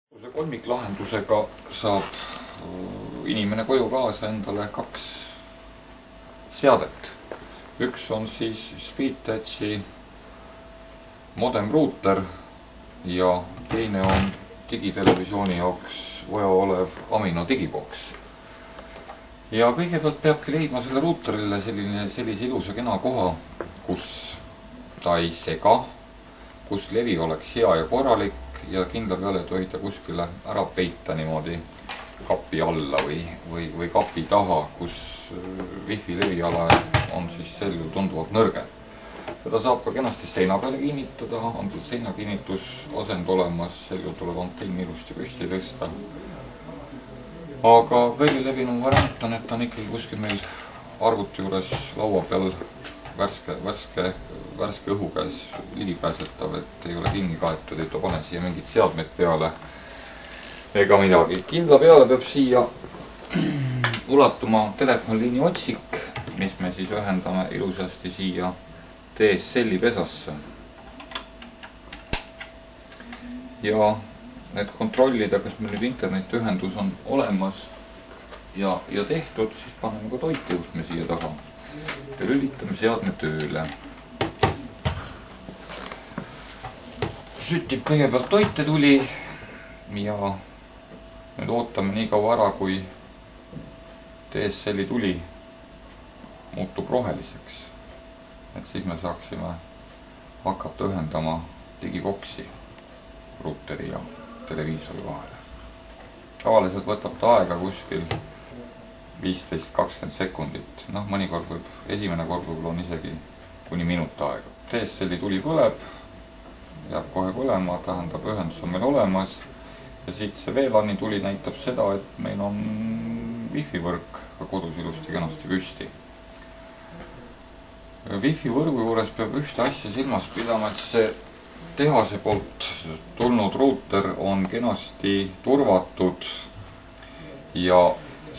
See kolmiklahendusega saab inimene koju kaasa endale 2 seadet. Üks on siis Speedtouchi modem ruuter ja teine on digitelevisiooni jaoks vaja olev Amino digiboks. Ja kõigepealt peabki leidma selle ruuterile sellise ilusa kena koha, kus ta ei sega, kus levi oleks hea ja korralik ja kindla peale ei tohi ta kuskile ära peita niimoodi kapi alla või kapi taha, kus wifi leviala on siis selju tunduvalt nõrgem. Seda saab ka kenasti seina peale kinnitada, on tal seinakinnitus asend olemas, selju tuleb antenn ilusti püsti tõsta. Aga kõige levinum variant on, et ta on ikkagi kuskil meil arvuti juures laua peal värske õhu käes ligipääsetav, et ei ole kinni kaetud, et ta pane siia mingid seadmed peale ega midagi. Kindla peale peab siia ulatuma telefoniliini otsik, mis me siis ühendame ilusasti siia DSL-i pesasse. Ja et kontrollida, kas meil nüüd internetiühendus on olemas ja tehtud, siis paneme ka toitejuhtme siia taha ja lülitame seadme tööle. Sütib kõigepealt toitetuli ja nüüd ootame nii kaua ära, kui DSL-i tuli muutub roheliseks. Et siis me saaksime hakata ühendama digiboksi ruuteri ja televiisori vahele. Tavaliselt võtab ta aega kuskil 15-20 sekundit. Mõnikord esimene kord võib-olla on isegi kuni minut aega. DSL-i tuli põleb, jääb kohe põlema, tähendab ühendus on meil olemas ja siit see VLAN-i tuli näitab seda, et meil on wifi võrk ka kodus ilusti kenasti püsti. Wifi võrgu juures peab ühte asja silmas pidama, et see tehase poolt tulnud ruuter on kenasti turvatud ja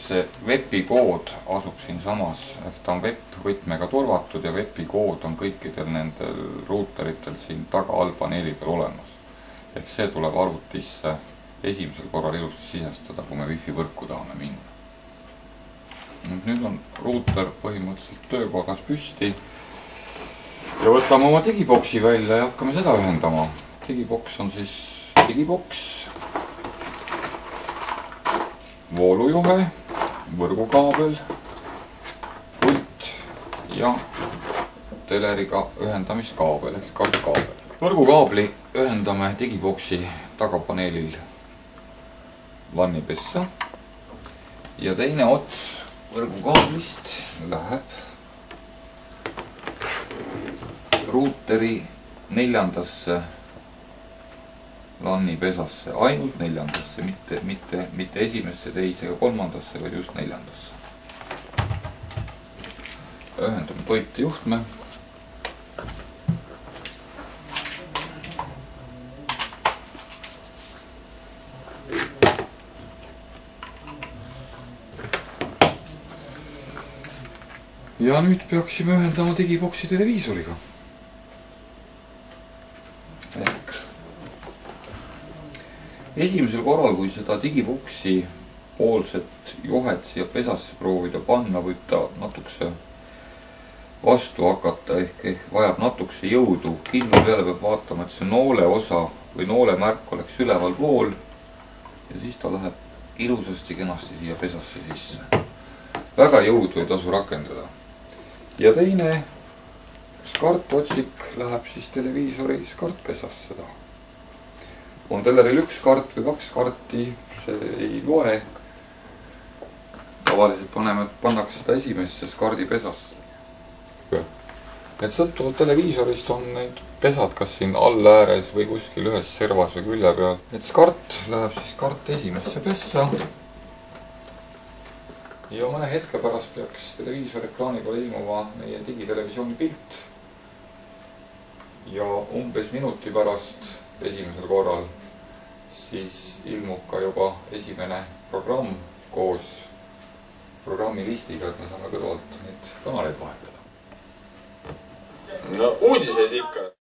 see VEP-i kood asub siin samas, ehk ta on VEP-võtmega turvatud ja VEP-i kood on kõikidel nendel ruuteritel siin taga all paneeli peal olemas. Ehk see tuleb arvutisse esimesel korral ilusti sisestada, kui me wifi võrku tahame minna. Nüüd on ruuter põhimõtteliselt töökorras püsti ja võtame oma digiboksi välja ja hakkame seda ühendama. Digiboks on siis digiboks, voolujuhe, võrgukaabel, pult ja teleriga ühendamiskaabel ehk SCART-kaabel. Võrgukaabli ühendame digiboksi tagapaneelil LAN-i pessa ja teine ots võrgukaablist läheb ruuteri 4. LAN-i pesasse, ainult 4. mitte 1., 2. ega 3., vaid just 4. Ühendame toitejuhtme. Ja nüüd peaksime ühendama digiboksi televiisoriga. Esimesel korral, kui seda digiboksi poolset juhet siia pesasse proovida panna, võib ta natukese vastu hakata ehk vajab natukese jõudu. Kindla peale peab vaatama, et see noole osa või noole märk oleks üleval pool ja siis ta läheb ilusasti kenasti siia pesasse sisse. Väga jõudu ei tasu rakendada. Ja teine SCART-otsik läheb siis televiisori SCART-pesasse taha. On teleril 1 kart või 2 karti, see ei loe. Tavaliselt pannakse seda esimesse SCART-i pesasse. Et sõltuvalt televiisorist on neid pesad kas siin all ääres või kuskil ühes servas või külje peal. Et SCART läheb siis SCART esimesse pessa. Ja mõne hetke pärast peaks televiisori ekraani peal ilmuma meie digitelevisiooni pilt. Ja umbes minuti pärast esimesel korral siis ilmub ka juba esimene programm koos programmi listiga, et me saame kõrvalt neid kanaleid vahetada. No uudiseid ikka!